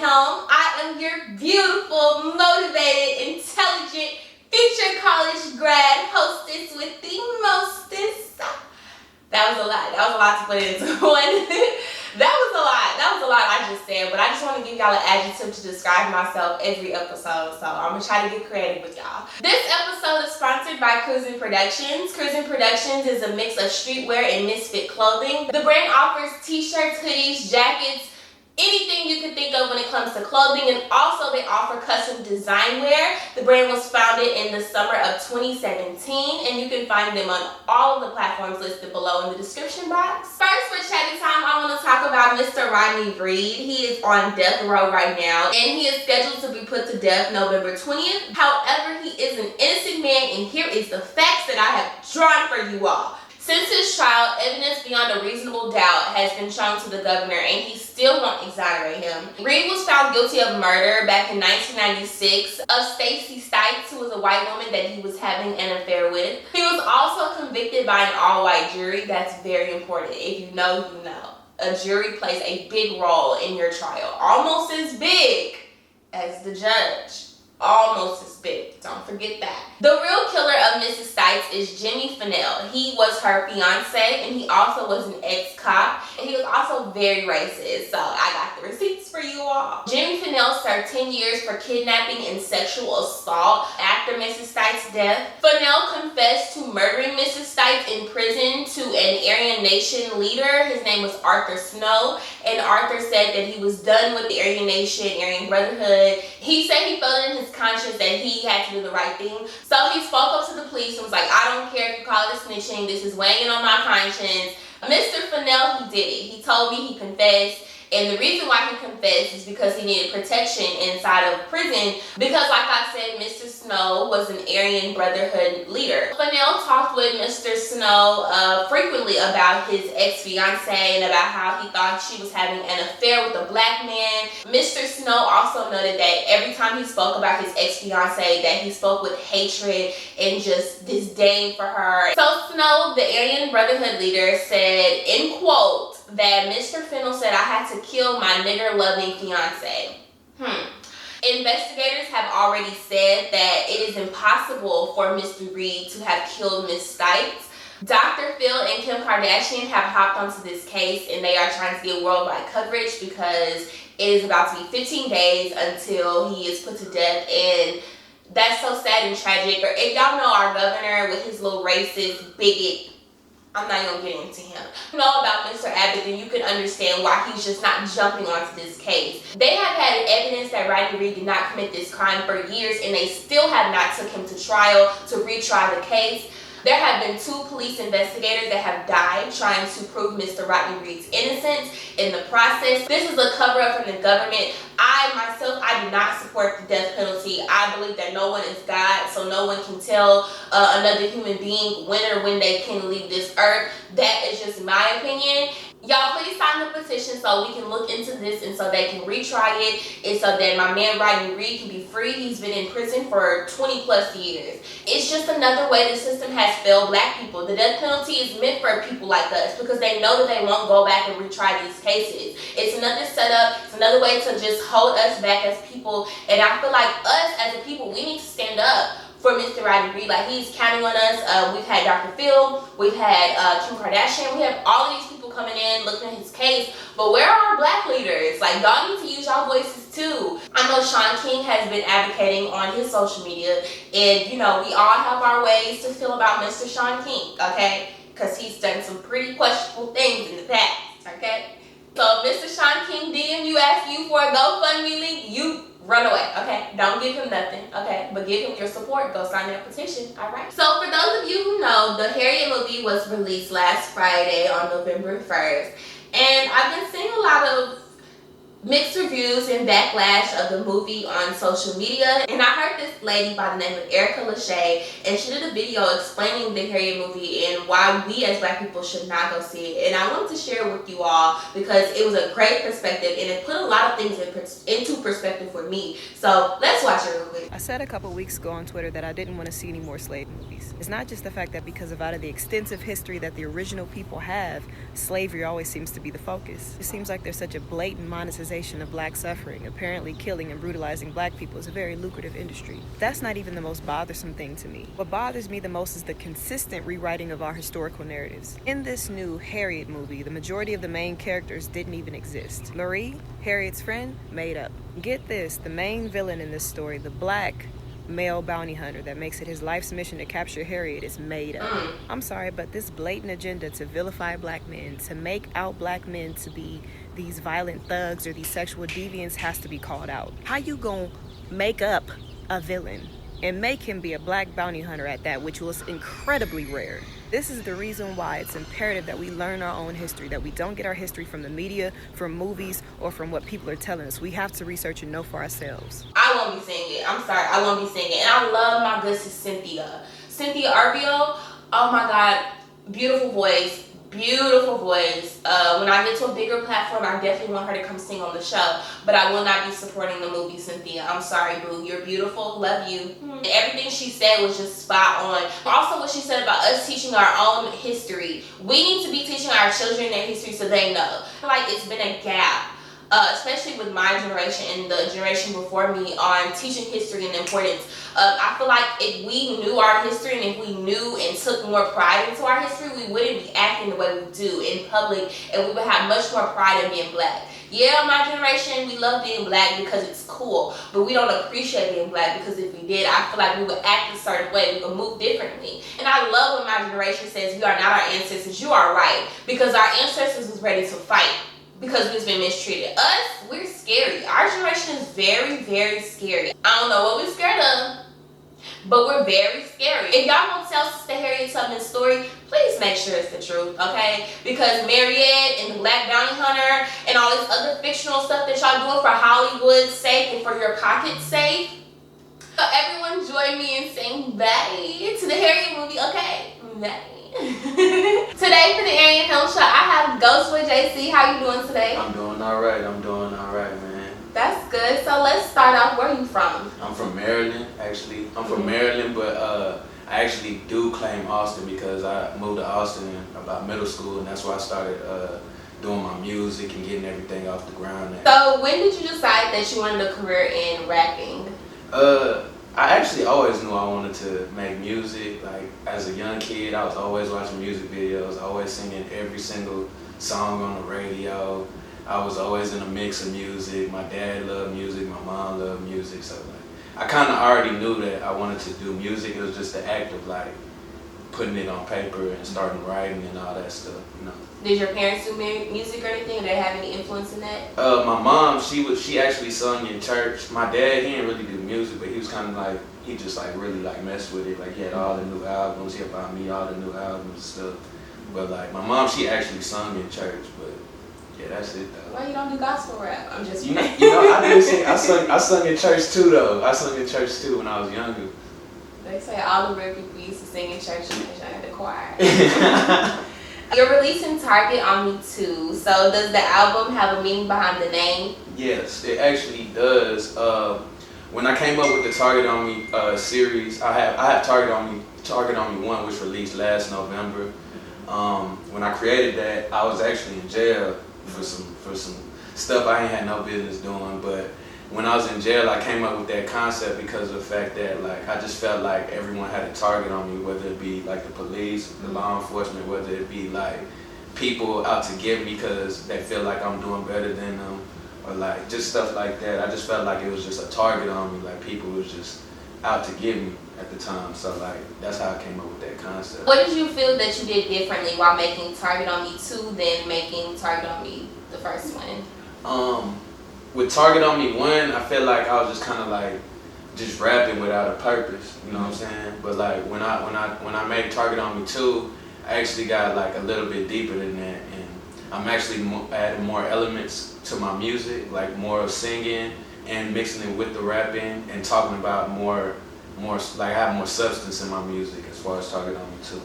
HELM. I am your beautiful, motivated, intelligent, future college grad hostess with the mostest. That was a lot. That was a lot to put into one. That was a lot I just said, but I just want to give y'all an adjective to describe myself every episode, so I'm going to try to get creative with y'all. This episode is sponsored by Cruising Productions. Cruising Productions is a mix of streetwear and misfit clothing. The brand offers t-shirts, hoodies, jackets, anything you can think of when it comes to clothing, and also they offer custom design wear. The brand was founded in the summer of 2017, and you can find them on all of the platforms listed below in the description box. First, for chatting time, I want to talk about Mr. Rodney Reed. He is on death row right now, and he is scheduled to be put to death November 20th. However, he is an innocent man, and here is the facts that I have drawn for you all. Since his trial, evidence beyond a reasonable doubt has been shown to the governor, and he still won't exonerate him. Reed was found guilty of murder back in 1996 of Stacey Stites, who was a white woman that he was having an affair with. He was also convicted by an all-white jury. That's very important. If you know, you know. A jury plays a big role in your trial. Almost as big as the judge. Almost as big. Don't forget that. The real killer of Mrs. Stites is Jimmy Fennell. He was her fiance, and he also was an ex-cop, and he was also very racist, so I got the receipts for you all. Jimmy Fennell served 10 years for kidnapping and sexual assault after Mrs. Stites' death. Fennell confessed to murdering Mrs. Stites in prison to an Aryan Nation leader. His name was Arthur Snow, and Arthur said that he was done with the Aryan Nation, Aryan Brotherhood. He said he felt in his conscience that he had to do the right thing. So he spoke up to the police and was like, I don't care if you call it snitching, this is weighing on my conscience. Mr. Fennell, he did it. He told me he confessed. And the reason why he confessed is because he needed protection inside of prison. Because like I said, Mr. Snow was an Aryan Brotherhood leader. Fennell talked with Mr. Snow frequently about his ex-fiance and about how he thought she was having an affair with a black man. Mr. Snow also noted that every time he spoke about his ex-fiance, that he spoke with hatred and just disdain for her. So Snow, the Aryan Brotherhood leader, said, in quote, that Mr. Fennell said, I had to kill my nigger-loving fiance. Investigators have already said that it is impossible for Mr. Reed to have killed Miss Stites. Dr. Phil and Kim Kardashian have hopped onto this case, and they are trying to get worldwide coverage because it is about to be 15 days until he is put to death, and that's so sad and tragic. Or if y'all know our governor with his little racist, bigot, I'm not going to get into him. If you know about Mr. Abbott, then you can understand why he's just not jumping onto this case. They have had evidence that Rodney Reed did not commit this crime for years, and they still have not took him to trial to retry the case. There have been 2 police investigators that have died trying to prove Mr. Rodney Reed's innocence in the process. This is a cover-up from the government. I do not support the death penalty. I believe that no one is God, so no one can tell another human being when they can leave this earth. That is just my opinion. Y'all, please sign the petition so we can look into this and so they can retry it, and so that my man Rodney Reed can be free. He's been in prison for 20 plus years. It's just another way the system has failed black people. The death penalty is meant for people like us because they know that they won't go back and retry these cases. It's another setup. It's another way to just hold us back as people, and I feel like us as a people, we need to stand up for Mr. Rodney Reed. Like, he's counting on us. We've had Dr. Phil, we've had Kim Kardashian, we have all of these people coming in looking at his case, but where are our black leaders? Like, y'all need to use y'all voices too. I know Sean King has been advocating on his social media, and you know, we all have our ways to feel about Mr. Sean King, okay? Because he's done some pretty questionable things in the past, okay? So if Mr. Sean King DM you, ask you for a GoFundMe link, you run away, okay? Don't give him nothing, okay? But give him your support. Go sign that petition, all right? So for those of you who know, the Harriett movie was released last Friday on November 1st. And I've been seeing a lot of mixed reviews and backlash of the movie on social media, and I heard this lady by the name of Erica Lachey, and she did a video explaining the Harriett movie and why we as black people should not go see it. And I wanted to share it with you all because it was a great perspective and it put a lot of things into perspective for me. So let's watch it real quick. I said a couple weeks ago on Twitter that I didn't want to see any more slave movies. It's not just the fact that because of out of the extensive history that the original people have slavery always seems to be the focus. It seems like there's such a blatant monetization of black suffering. Apparently killing and brutalizing black people is a very lucrative industry. That's not even the most bothersome thing to me. What bothers me the most is the consistent rewriting of our historical narratives. In this new Harriett movie, the majority of the main characters didn't even exist. Marie, Harriet's friend, made up. Get this, the main villain in this story, the black male bounty hunter that makes it his life's mission to capture Harriett, is made up. I'm sorry, but this blatant agenda to vilify black men, to make out black men to be these violent thugs or these sexual deviants, has to be called out. How you gonna make up a villain and make him be a black bounty hunter at that, which was incredibly rare? This is the reason why it's imperative that we learn our own history, that we don't get our history from the media, from movies, or from what people are telling us. We have to research and know for ourselves. I won't be saying it. I'm sorry. I won't be saying it. And I love my good sis Cynthia. Cynthia Arvio, oh my God, beautiful voice. Beautiful voice. When I get to a bigger platform, I definitely want her to come sing on the show. But I will not be supporting the movie, Cynthia. I'm sorry, boo. You're beautiful. Love you. And everything she said was just spot on. Also, what she said about us teaching our own history. We need to be teaching our children their history so they know. I feel like it's been a gap. Especially with my generation and the generation before me, on teaching history and the importance. I feel like if we knew our history and if we knew and took more pride into our history, we wouldn't be acting the way we do in public, and we would have much more pride in being black. Yeah, my generation, we love being black because it's cool, but we don't appreciate being black because if we did, I feel like we would act a certain way, we would move differently. And I love when my generation says, you are not our ancestors, you are right, because our ancestors was ready to fight. Because we've been mistreated. Us, we're scary. Our generation is very, very scary. I don't know what we're scared of, but we're very scary. If y'all won't tell Sister Harriet Tubman's story, please make sure it's the truth, okay? Because Marriott and the Black Bounty Hunter and all this other fictional stuff that y'all doing for Hollywood's sake and for your pocket's sake. So everyone join me in saying bye to the Harriet movie, okay? Bye. Today for the HELM show, I have Ghostboy JC. How you doing today? I'm doing alright. Man. That's good. So let's start off. Where are you from? I'm from Maryland, actually. I'm from Maryland, but I actually do claim Austin because I moved to Austin in about middle school, and that's where I started doing my music and getting everything off the ground. So when did you decide that you wanted a career in rapping? I actually always knew I wanted to make music. Like, as a young kid, I was always watching music videos, always singing every single song on the radio. I was always in a mix of music. My dad loved music, my mom loved music, so like, I kind of already knew that I wanted to do music. It was just the act of like putting it on paper and starting writing and all that stuff, you know. Did your parents do music or anything? Did they have any influence in that? My mom, she actually sung in church. My dad, he didn't really do music, but he was kind of like, he just like really like messed with it. Like, he had all the new albums, he had bought me all the new albums and stuff. But like, my mom, she actually sung in church, but yeah, that's it though. Why you don't do gospel rap? I'm just you know, I didn't sing. I sung in church too though. I sung in church too when I was younger. They say all the real people used to sing in church and I had the choir. You're releasing Target on Me Too. So does the album have a meaning behind the name? Yes, it actually does. When I came up with the Target on Me series, I have Target on Me 1, which released last November. When I created that, I was actually in jail for some stuff I ain't had no business doing. But when I was in jail, I came up with that concept because of the fact that like I just felt like everyone had a target on me, whether it be like the police, the law enforcement, whether it be like people out to get me because they feel like I'm doing better than them, or like just stuff like that. I just felt like it was just a target on me, like people was just out to get me at the time. So like that's how I came up with that concept. What did you feel that you did differently while making Target on Me 2 than making Target on Me the first one? With Target on Me 1, I feel like I was just kind of like just rapping without a purpose, you know what I'm saying? But like when I made Target on Me 2, I actually got like a little bit deeper than that, and I'm actually adding more elements to my music, like more of singing and mixing it with the rapping and talking about more like I have more substance in my music as far as Target on Me 2.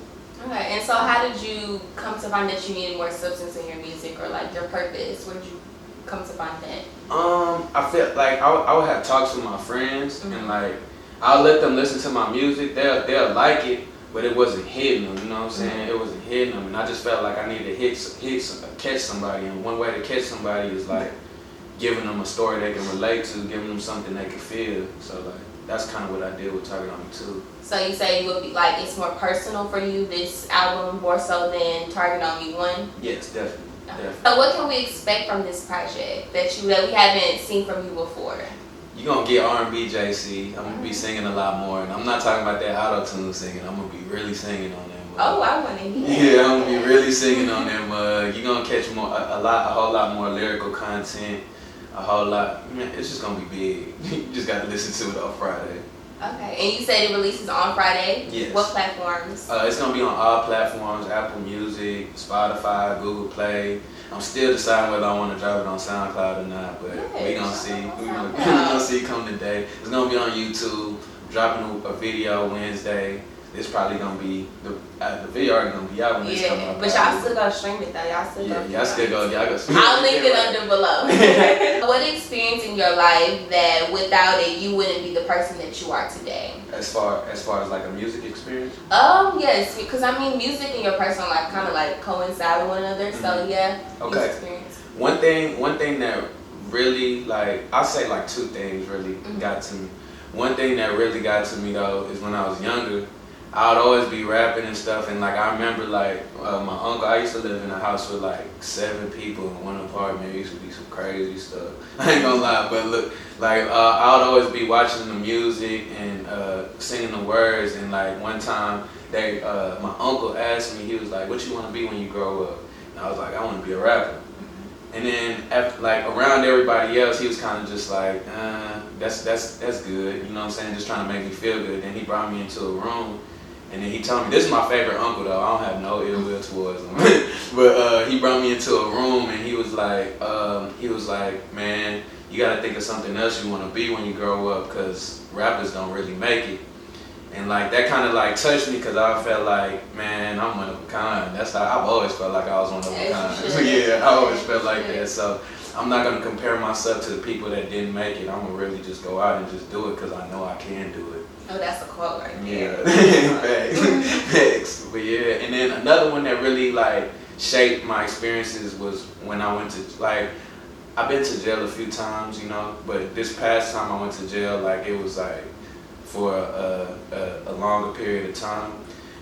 Okay, and so how did you come to find that you needed more substance in your music, or like your purpose? Where did you come to find that? I felt like I would have talks with my friends, and like I'll let them listen to my music. They'll like it, but it wasn't hitting them, you know what I'm saying? It wasn't hitting them, and I just felt like I needed to catch somebody, and one way to catch somebody is like giving them a story they can relate to, giving them something they can feel. So like that's kind of what I did with Target on Me too. So you say you would be like it's more personal for you, this album, more so than Target on Me 1? Yes, definitely. Definitely. So what can we expect from this project that we haven't seen from you before? You're gonna get R&B JC. I'm gonna be singing a lot more, and I'm not talking about that auto-tune singing. I'm gonna be really singing on that mug. Oh, I want to hear that. Yeah, I'm gonna be really singing on that mug. You're gonna catch more, a whole lot more lyrical content, a whole lot. Man, it's just gonna be big. You just gotta listen to it on Friday. Okay, and you said it releases on Friday? Yes. What platforms? It's gonna be on all platforms: Apple Music, Spotify, Google Play. I'm still deciding whether I want to drop it on SoundCloud or not, but we gonna see. We gonna see come today. It's gonna be on YouTube. Dropping a video Wednesday. It's probably gonna be the video already gonna be out when it's coming out. But y'all still gotta stream it though. Y'all still gotta go stream it. I'll link it under below. What experience in your life that without it you wouldn't be the person that you are today? As far as like a music experience? Yes, because I mean music and your personal life kind of like coincide with one another. So yeah. Okay. Experience. One thing that really like I say like two things really got to me. One thing that really got to me though is when I was younger. I would always be rapping and stuff, and like I remember like my uncle. I used to live in a house with like 7 people in one apartment. It used to be some crazy stuff. I ain't gonna lie, but look, like I would always be watching the music and singing the words. And like one time, my uncle asked me, he was like, "What you want to be when you grow up?" And I was like, "I want to be a rapper." And then after, like around everybody else, he was kind of just like, "That's good," you know what I'm saying? Just trying to make me feel good. Then he brought me into a room. And then he told me, this is my favorite uncle though, I don't have no ill will towards him. But he brought me into a room and he was like, man, you gotta think of something else you wanna be when you grow up, cause rappers don't really make it. And like that kind of like touched me, cause I felt like, man, I'm one of a kind. That's how I've always felt like I was one of a kind. So yeah, I always felt like that. So I'm not gonna compare myself to the people that didn't make it. I'm gonna really just go out and just do it, cause I know I can do it. Oh, that's a quote right there. Yeah, facts. But yeah, and then another one that really like shaped my experiences was when I went to like, I've been to jail a few times, you know, but this past time I went to jail, like it was like for a longer period of time.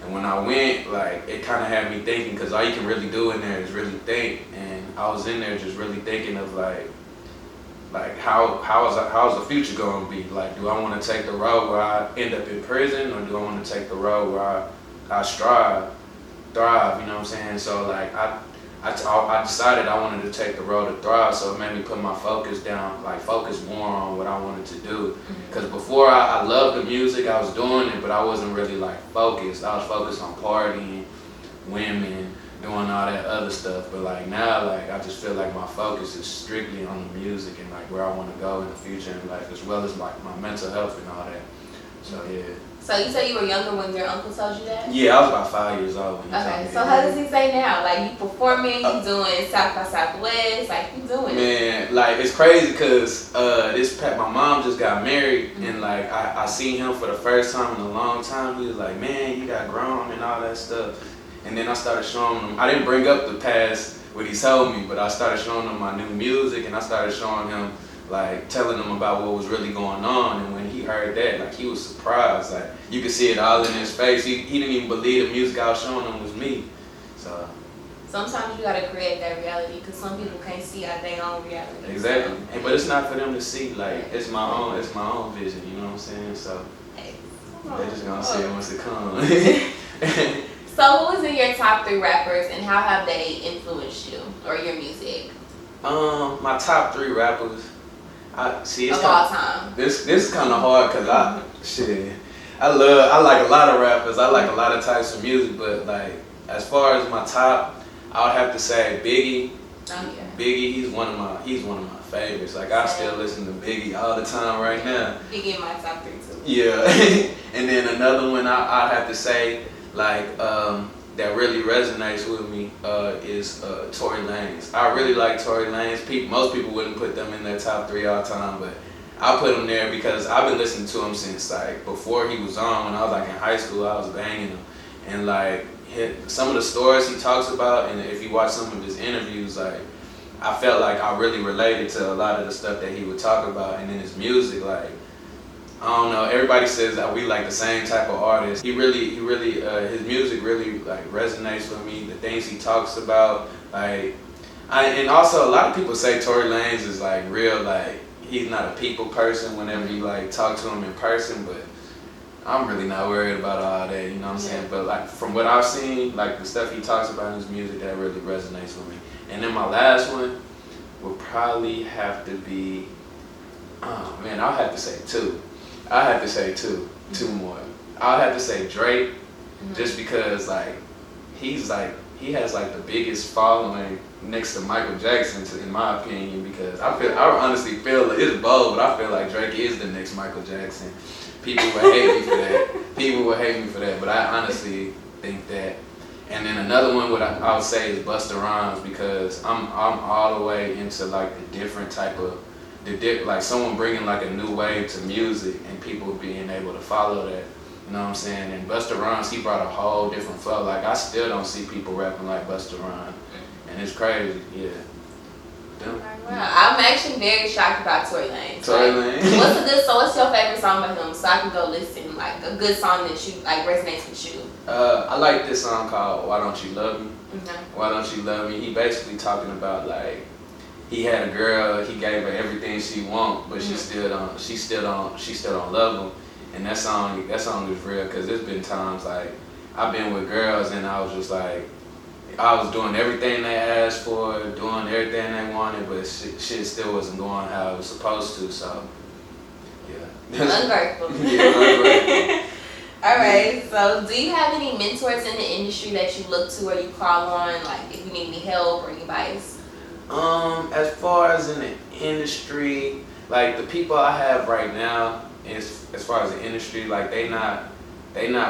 And when I went, like it kind of had me thinking, because all you can really do in there is really think. And I was in there just really thinking of like how is the future going to be? Like, do I want to take the road where I end up in prison, or do I want to take the road where I thrive, you know what I'm saying? So like I decided I wanted to take the road to thrive, so it made me put my focus down, like focus more on what I wanted to do. Because before I loved the music, I was doing it, but I wasn't really like focused. I was focused on partying, women, doing all that other stuff. But like now, like I just feel like my focus is strictly on the music and like where I want to go in the future in life, as well as like my mental health and all that. So yeah. So you said you were younger when your uncle told you that? Yeah, I was about 5 years old when he told me. Okay, so how does he say now? Like you performing, you doing South by Southwest, like you doing it? Man, like it's crazy because my mom just got married, and like I seen him for the first time in a long time. He was like, man, you got grown and all that stuff. And then I started showing him, I didn't bring up the past, what he told me, but I started showing him my new music, and I started showing him, like, telling him about what was really going on. And when he heard that, like, he was surprised. Like, you could see it all in his face. He didn't even believe the music I was showing him was me. So sometimes you gotta create that reality, because some people can't see out their own reality. Exactly. So. But it's not for them to see. Like, it's my own vision, you know what I'm saying? So they're just gonna see it once it comes. So who was in your top 3 rappers, and how have they influenced you or your music? My top 3 rappers. Of all time. This is kind of hard because I like a lot of rappers. I like a lot of types of music, but like as far as my top, I would have to say Biggie. Oh yeah. Biggie, he's one of my favorites. Like I still listen to Biggie all the time right now. Biggie in my top 3 too. Yeah, and then another one I'd have to say, like that really resonates with me is Tory Lanez. I really like Tory Lanez. Most people wouldn't put them in their top 3 all time, but I put him there because I've been listening to him since like before he was on. When I was like in high school, I was banging him, And like some of the stories he talks about, and if you watch some of his interviews, like I felt like I really related to a lot of the stuff that he would talk about. And in his music, like I don't know, everybody says that we like the same type of artist. He really, his music really like resonates with me. The things he talks about, like, and also a lot of people say Tory Lanez is like real, like he's not a people person whenever you like talk to him in person, but I'm really not worried about all that, you know what I'm saying? But like from what I've seen, like the stuff he talks about in his music, that really resonates with me. And then my last one would probably have to be, oh man, I'll have to say two. I have to say two more. I'll have to say Drake, just because like he has like the biggest following next to Michael Jackson, in my opinion. Because I honestly feel it's bold, but I feel like Drake is the next Michael Jackson. People would hate me for that. But I honestly think that. And then another one, I would say is Busta Rhymes, because I'm all the way into like the different type of like someone bringing like a new wave to music and people being able to follow that, you know what I'm saying? And Busta Rhymes, he brought a whole different flow. Like I still don't see people rapping like Busta Rhymes, and it's crazy, yeah. Wow, I'm actually very shocked about Tory Lanez. Tory Lanez. What's your favorite song by him, so I can go listen, like a good song that you like resonates with you? I like this song called "Why Don't You Love Me." Mm-hmm. Why Don't You Love Me? He basically talking about like he had a girl, he gave her everything she want, but she still don't love him. And that song is real, because there's been times like I've been with girls and I was just like, I was doing everything they asked for, doing everything they wanted, but shit still wasn't going how it was supposed to. So yeah. Ungrateful. Ungrateful. All right. So, do you have any mentors in the industry that you look to or you call on, like if you need any help or advice? As far as in the industry, like the people I have right now, as far as the industry, like they not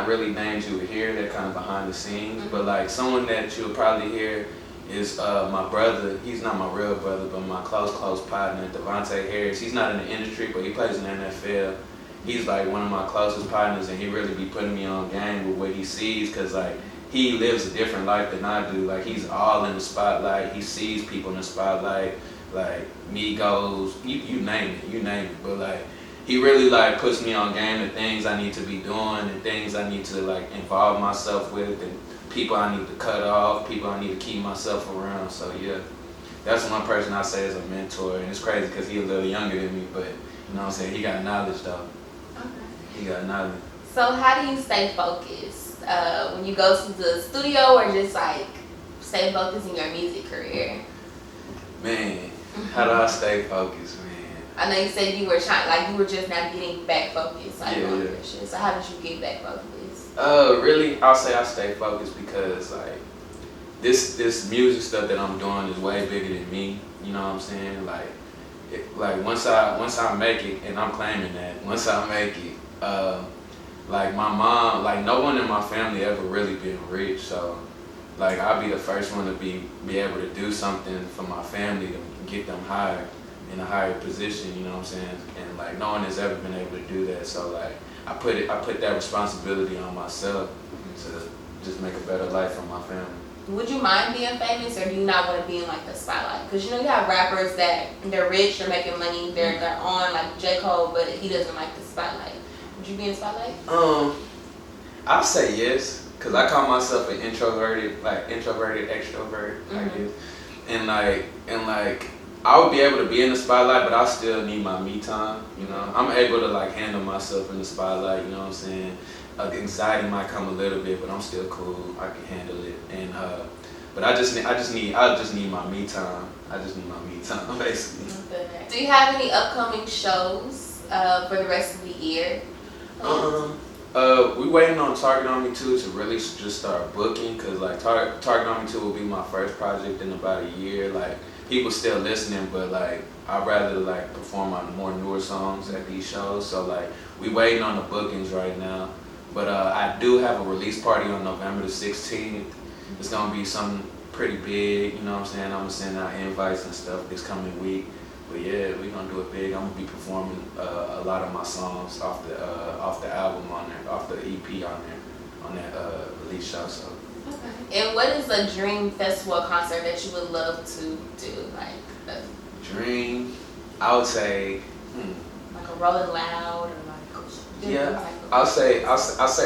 really names you would hear. They're kind of behind the scenes. But like someone that you'll probably hear is my brother. He's not my real brother, but my close partner, Harriett. He's not in the industry, but he plays in the NFL. He's like one of my closest partners, and he really be putting me on game with what he sees, because like he lives a different life than I do. Like he's all in the spotlight. He sees people in the spotlight, like Migos, you name it. But like he really like puts me on game and things I need to be doing and things I need to like involve myself with, and people I need to cut off, people I need to keep myself around. So yeah, that's one person I say is a mentor. And it's crazy because he's a little younger than me, but you know what I'm saying, he got knowledge though. Okay. He got knowledge. So how do you stay focused when you go to the studio, or just like stay focused in your music career? Man, how do I stay focused, man? I know you said you were just now getting back focused. Like, yeah. So how did you get back focused? Really, I'll say I stay focused because like this music stuff that I'm doing is way bigger than me. You know what I'm saying? Like once I make it, and I'm claiming that once I make it, like my mom, like no one in my family ever really been rich, so like I'll be the first one to be able to do something for my family to get them higher, in a higher position, you know what I'm saying? And like no one has ever been able to do that, so like I put that responsibility on myself to just make a better life for my family. Would you mind being famous, or do you not want to be in like the spotlight? Because you know you have rappers that they're rich, they're making money, they're on like J. Cole, but he doesn't like the spotlight. Would you be in the spotlight? I'll say yes, cause I call myself an introverted extrovert, I guess. And like I would be able to be in the spotlight, but I still need my me time. You know, I'm able to like handle myself in the spotlight. You know what I'm saying? Anxiety might come a little bit, but I'm still cool. I can handle it. And but I just need my me time. I just need my me time, basically. Do you have any upcoming shows for the rest of the year? We waiting on Target on Me 2 to really just start booking, cause like Target on Me 2 will be my first project in about a year. Like people still listening, but like I'd rather like perform on more newer songs at these shows. So like we waiting on the bookings right now. But I do have a release party on November the 16th. It's gonna be something pretty big, you know what I'm saying? I'm gonna send out invites and stuff this coming week. But yeah, we're gonna do it big. I'm gonna be performing a lot of my songs off the album on there, off the EP on there, on that release show. So. Okay. And what is a dream festival concert that you would love to do? Like dream, I would say. Like a Rolling Loud or like. Yeah, I'll say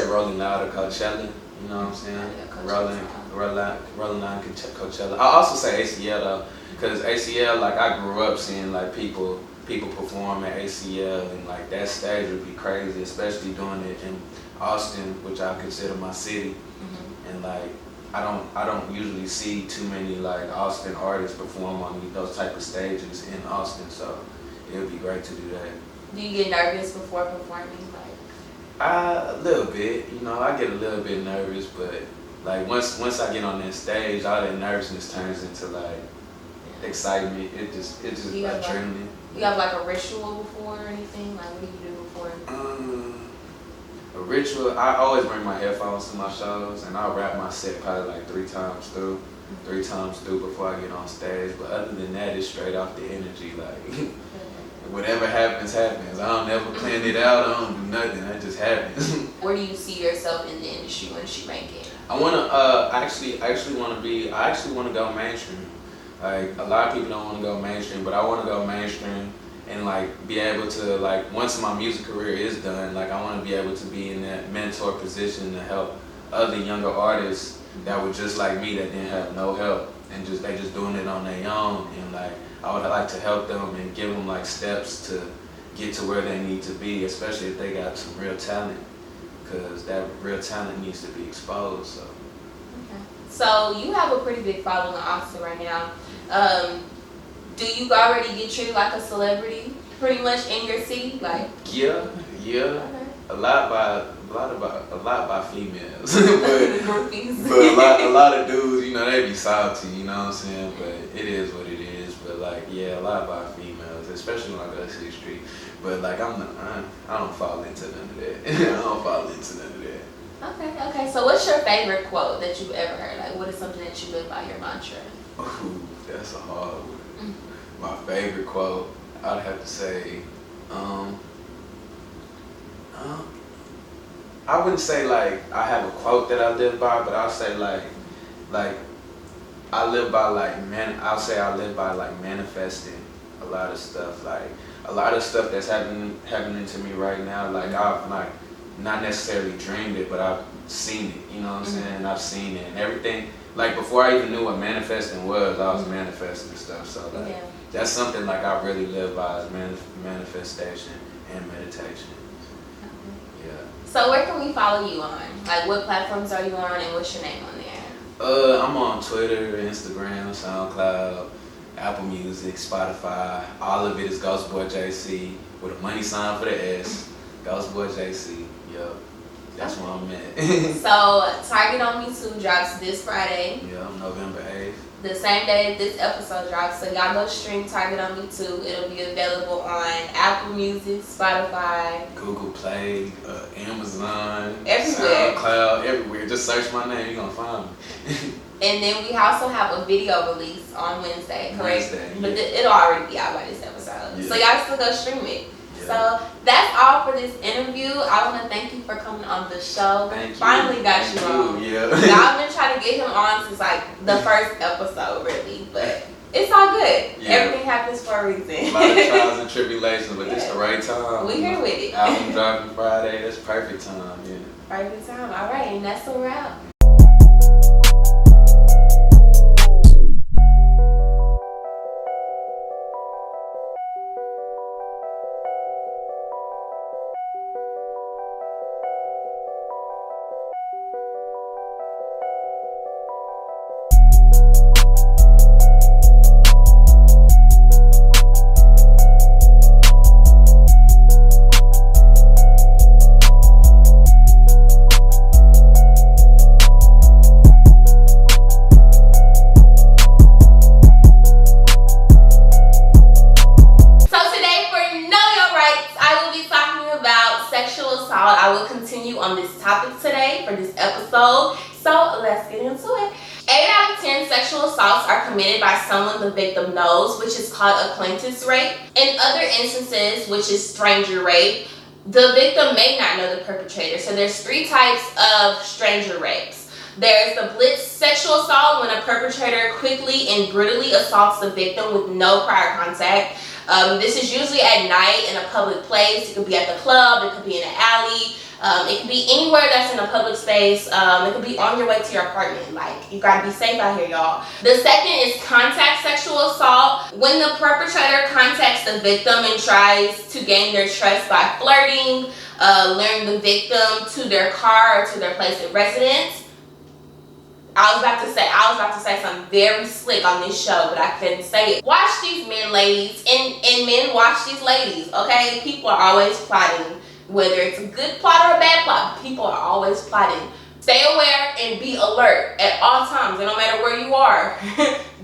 Rolling Loud or Coachella. You know what I'm saying? Yeah, Rolling Loud, Coachella. I'll also say ACL though, because ACL, like I grew up seeing like people perform at ACL, and like that stage would be crazy, especially doing it in Austin, which I consider my city. And like I don't usually see too many like Austin artists perform on those type of stages in Austin, so it would be great to do that. Do you get nervous before performing? A little bit, you know, I get a little bit nervous, but like once I get on that stage, all that nervousness turns into like excitement. It just adrenaline. You have like a ritual before or anything? Like what do you do before? A ritual, I always bring my headphones to my shows, and I'll rap my set probably like three times through before I get on stage. But other than that, it's straight off the energy, like whatever happens, happens. I don't never plan it out. I don't do nothing. That just happens. Where do you see yourself in the industry once you make it? I actually want to go mainstream. Like a lot of people don't want to go mainstream, but I want to go mainstream and like be able to like once my music career is done, like I want to be able to be in that mentor position to help other younger artists that were just like me that didn't have no help and they just doing it on their own, and like I would like to help them and give them like steps to get to where they need to be, especially if they got some real talent, because that real talent needs to be exposed. So. Okay. So you have a pretty big following in Austin right now. Do you already get treated like a celebrity pretty much in your city? Like yeah. Okay. A lot by females, Groupies. but a lot of dudes, you know, they be salty, you know what I'm saying? But it is what it is. But like, yeah, a lot by females, especially when I go to 6th Street. But like, I don't fall into none of that. I don't fall into none of that. Okay. So what's your favorite quote that you've ever heard? Like, what is something that you live by, your mantra? Ooh, that's a hard one. My favorite quote, I'd have to say, I wouldn't say like I have a quote that I live by, but I'll say like I live by like I live by like manifesting a lot of stuff, like a lot of stuff that's happening to me right now. Like I've like not necessarily dreamed it, but I've seen it. You know what I'm saying? I've seen it and everything. Like before I even knew what manifesting was, I was manifesting stuff. So like that's something like I really live by is manifestation and meditation. Yeah. So where can we follow you on? Like what platforms are you on and what's your name on there? I'm on Twitter, Instagram, SoundCloud, Apple Music, Spotify. All of it is Ghostboy JC with a money sign for the S. Ghostboy JC. Yup. That's where I'm at. So Target on Me 2 drops this Friday. Yeah, November 8th. The same day this episode drops. So y'all go stream Target on Me 2. It'll be available on Apple Music, Spotify, Google Play, Amazon, everywhere. SoundCloud, everywhere. Just search my name, you're gonna find me. And then we also have a video release on Wednesday, correct? Wednesday, But yeah. it'll already be out by this episode. Yeah. So y'all still go stream it. Yeah. So that's all for this interview. I want to thank you for coming on the show. Thank you. Finally got you on. Yeah. Y'all been trying to get him on since like the first episode, really. But it's all good. Yeah. Everything happens for a reason. A lot of trials and tribulations, but it's the right time. We here with it. Album dropping Friday, that's perfect time, yeah. Perfect time. All right, and that's a wrap. On this topic today for this episode, so let's get into it. 8 out of 10 sexual assaults are committed by someone the victim knows, which is called acquaintance rape. In other instances, which is stranger rape, The victim may not know the perpetrator. So there's 3 types of stranger rapes. There's the blitz sexual assault, when a perpetrator quickly and brutally assaults the victim with no prior contact. This is usually at night in a public place. It could be at the club, it could be in an alley, it could be anywhere that's in a public space. It could be on your way to your apartment. Like, you gotta be safe out here, y'all. The second is contact sexual assault, when the perpetrator contacts the victim and tries to gain their trust by flirting, luring the victim to their car or to their place of residence. I was about to say something very slick on this show, but I couldn't say it. Watch these men, ladies, and men, watch these ladies, okay? People are always plotting. Whether it's a good plot or a bad plot, people are always plotting. Stay aware and be alert at all times. And no matter where you are,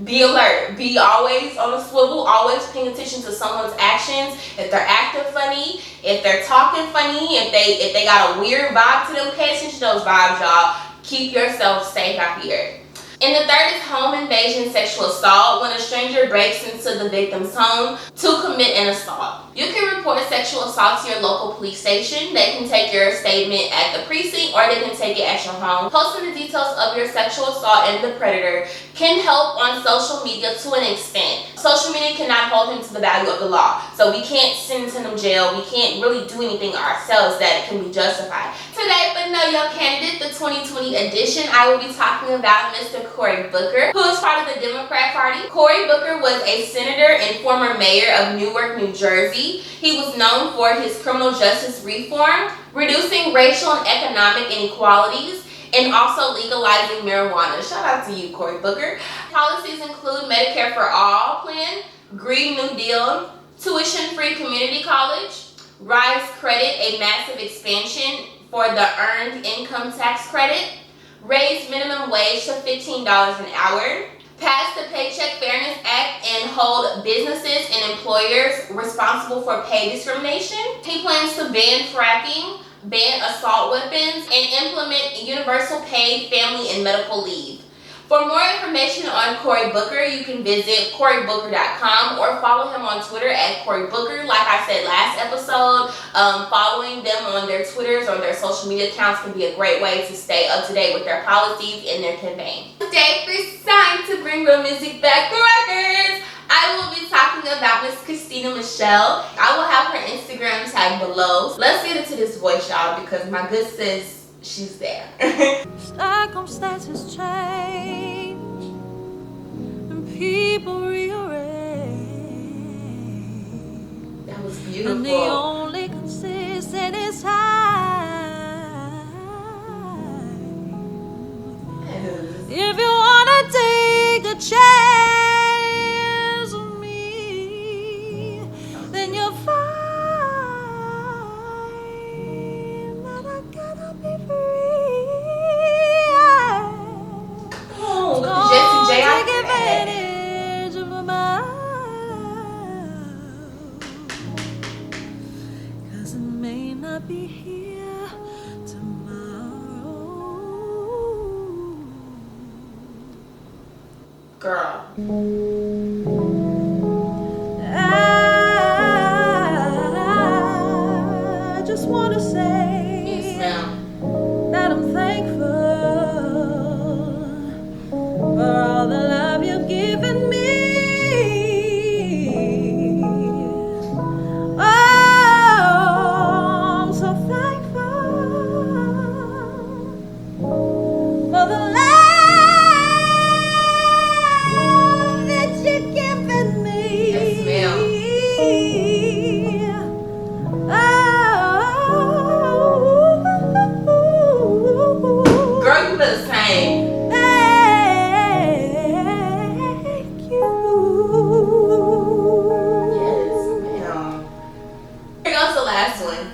be alert. Be always on a swivel, always paying attention to someone's actions. If they're acting funny, if they're talking funny, if they got a weird vibe to them, pay attention to those vibes, y'all. Keep yourself safe out here. And the third is home invasion sexual assault, when a stranger breaks into the victim's home to commit an assault. You can report sexual assault to your local police station. They can take your statement at the precinct, or they can take it at your home. Posting the details of your sexual assault and the predator can help on social media to an extent. Social media cannot hold him to the value of the law. So we can't send him to jail. We can't really do anything ourselves that can be justified. Today, for Know Your Candidate, the 2020 edition, I will be talking about Mr. Cory Booker, who is part of the Democrat Party. Cory Booker was a senator and former mayor of Newark, New Jersey. He was known for his criminal justice reform, reducing racial and economic inequalities, and also legalizing marijuana. Shout out to you, Cory Booker. Policies include Medicare for All plan, Green New Deal, tuition-free community college, RISE credit, a massive expansion for the earned income tax credit, raise minimum wage to $15 an hour, pass the Paycheck Fairness Act and hold businesses and employers responsible for pay discrimination. He plans to ban fracking, ban assault weapons, and implement universal paid family and medical leave. For more information on Cory Booker, you can visit corybooker.com or follow him on Twitter at Cory Booker. Like I said last episode, following them on their Twitters or their social media accounts can be a great way to stay up to date with their policies and their campaign. Today, it's time to bring real music back to records. I will be talking about Miss Kristina Michell. I will have her Instagram tag below. Let's get into this voice, y'all, because my good sis, she's there. Circumstances change and people rearrange. That was beautiful. And the only consistent is time. Yes. If you wanna take a chance on me, then you'll find that I gotta be free. Oh, with the Jesse J. Take advantage of my mind, 'cause it may not be here tomorrow. Girl. I just wanna say Yes, ma'am. that I'm thankful for all the love you've given me. Oh, I'm so thankful for the love that you've given me. Yes, ma'am. Oh, Girl, you better sing. thank you. Yes, ma'am. Here goes the last one.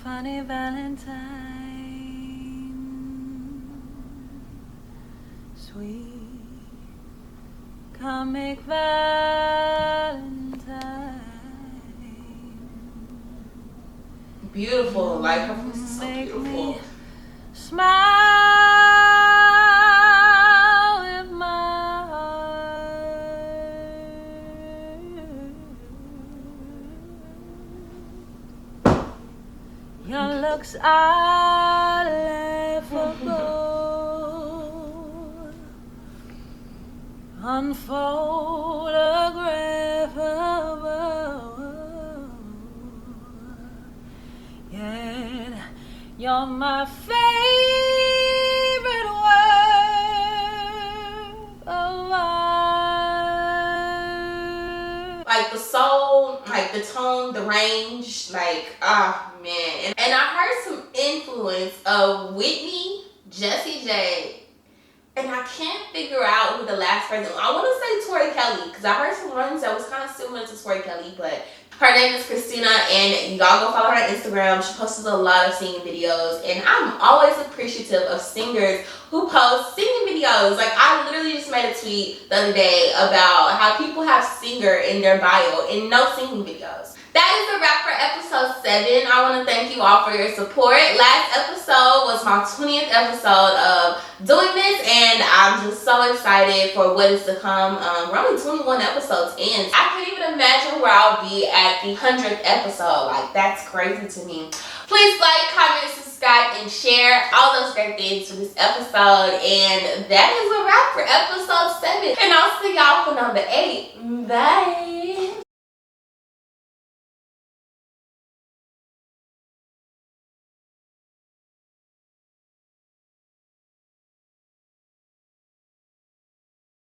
Funny Valentine, sweet comic Valentine, Beautiful. Like, her voice is so make beautiful. me smile with my heart. looks I let go, unphotographable, yet you're my favorite work of art. Like the soul, like the tone, the range, like, ah, man. And I heard some influence of Whitney, Jessie J, and I can't figure out who the last person. I want to say Tori Kelly, because I heard some runs that was kind of similar to Tori Kelly, but her name is Kristina, and y'all go follow her on Instagram. She posts a lot of singing videos, and I'm always appreciative of singers who post singing videos. Like, I literally just made a tweet the other day about how people have singer in their bio and no singing videos. That is a wrap for episode 7. I want to thank you all for your support. Last episode was my 20th episode of doing this, and I'm just so excited for what is to come. We're only 21 episodes in. I can't even imagine where I'll be at the 100th episode. Like, that's crazy to me. Please like, comment, subscribe, and share all those great things for this episode. And that is a wrap for episode 7. And I'll see y'all for number 8. Bye.